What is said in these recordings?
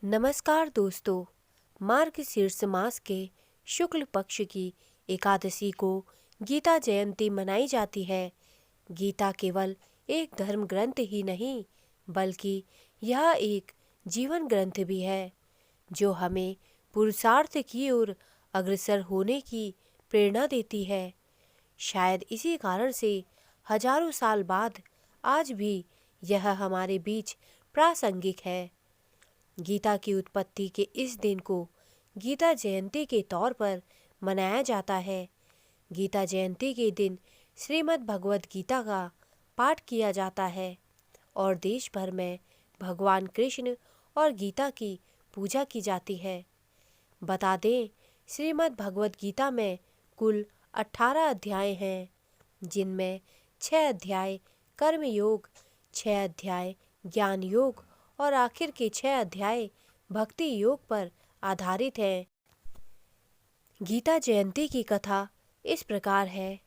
नमस्कार दोस्तों। मार्गशीर्ष मास के शुक्ल पक्ष की एकादशी को गीता जयंती मनाई जाती है। गीता केवल एक धर्म ग्रंथ ही नहीं बल्कि यह एक जीवन ग्रंथ भी है जो हमें पुरुषार्थ की ओर अग्रसर होने की प्रेरणा देती है। शायद इसी कारण से हजारों साल बाद आज भी यह हमारे बीच प्रासंगिक है। गीता की उत्पत्ति के इस दिन को गीता जयंती के तौर पर मनाया जाता है। गीता जयंती के दिन श्रीमद् भगवद गीता का पाठ किया जाता है और देश भर में भगवान कृष्ण और गीता की पूजा की जाती है। बता दें, श्रीमद् भगवद गीता में कुल 18 अध्याय हैं, जिनमें 6 अध्याय कर्म योग, 6 अध्याय ज्ञान योग और आखिर के 6 अध्याय भक्ति योग पर आधारित हैं। गीता जयंती की कथा इस प्रकार है।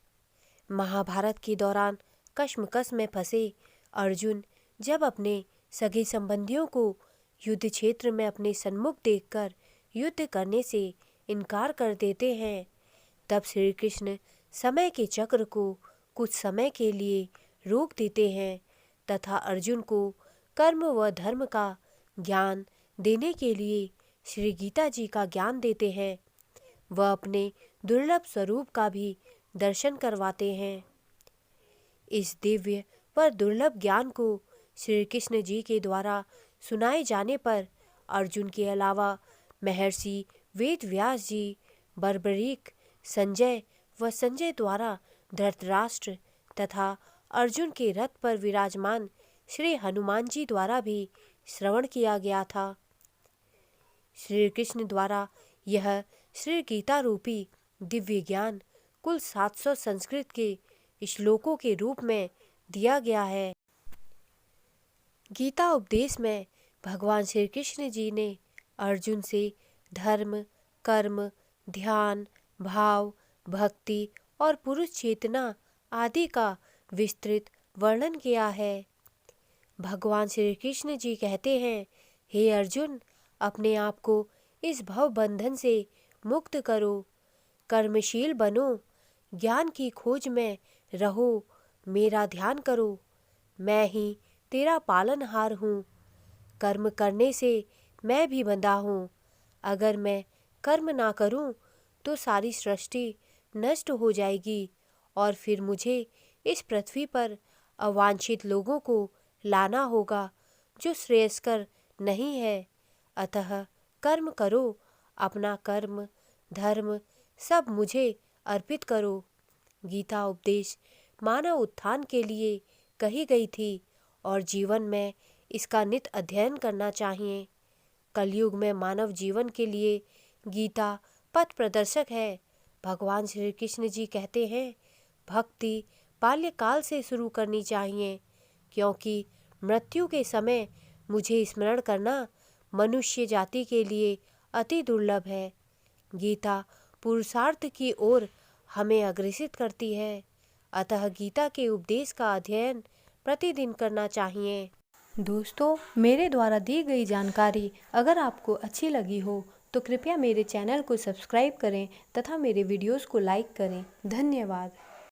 महाभारत के दौरान कश्मकश में फंसे अर्जुन जब अपने सगे संबंधियों को युद्ध क्षेत्र में अपने सन्मुख देखकर युद्ध करने से इनकार कर देते हैं, तब श्री कृष्ण समय के चक्र को कुछ समय के लिए रोक देते हैं तथा अर्जुन को कर्म व धर्म का ज्ञान देने के लिए श्री गीता जी का ज्ञान देते हैं। वह अपने दुर्लभ स्वरूप का भी दर्शन करवाते हैं। इस दिव्य व दुर्लभ ज्ञान को श्री कृष्ण जी के द्वारा सुनाए जाने पर अर्जुन के अलावा महर्षि वेद व्यास जी, बर्बरीक, संजय व संजय द्वारा धृतराष्ट्र तथा अर्जुन के रथ पर विराजमान श्री हनुमान जी द्वारा भी श्रवण किया गया था। श्री कृष्ण द्वारा यह श्री गीता रूपी दिव्य ज्ञान कुल 700 संस्कृत के श्लोकों के रूप में दिया गया है। गीता उपदेश में भगवान श्री कृष्ण जी ने अर्जुन से धर्म, कर्म, ध्यान, भाव, भक्ति और पुरुष चेतना आदि का विस्तृत वर्णन किया है। भगवान श्री कृष्ण जी कहते हैं, हे अर्जुन, अपने आप को इस भव बंधन से मुक्त करो, कर्मशील बनो, ज्ञान की खोज में रहो, मेरा ध्यान करो, मैं ही तेरा पालनहार हूँ। कर्म करने से मैं भी बंधा हूँ। अगर मैं कर्म ना करूँ तो सारी सृष्टि नष्ट हो जाएगी और फिर मुझे इस पृथ्वी पर अवांछित लोगों को लाना होगा जो श्रेयस्कर नहीं है। अतः कर्म करो, अपना कर्म, धर्म सब मुझे अर्पित करो। गीता उपदेश मानव उत्थान के लिए कही गई थी और जीवन में इसका नित अध्ययन करना चाहिए। कलयुग में मानव जीवन के लिए गीता पथ प्रदर्शक है। भगवान श्री कृष्ण जी कहते हैं, भक्ति बाल्यकाल से शुरू करनी चाहिए, क्योंकि मृत्यु के समय मुझे स्मरण करना मनुष्य जाति के लिए अति दुर्लभ है। गीता पुरुषार्थ की ओर हमें अग्रसित करती है, अतः गीता के उपदेश का अध्ययन प्रतिदिन करना चाहिए। दोस्तों, मेरे द्वारा दी गई जानकारी अगर आपको अच्छी लगी हो तो कृपया मेरे चैनल को सब्सक्राइब करें तथा मेरे वीडियोस को लाइक करें। धन्यवाद।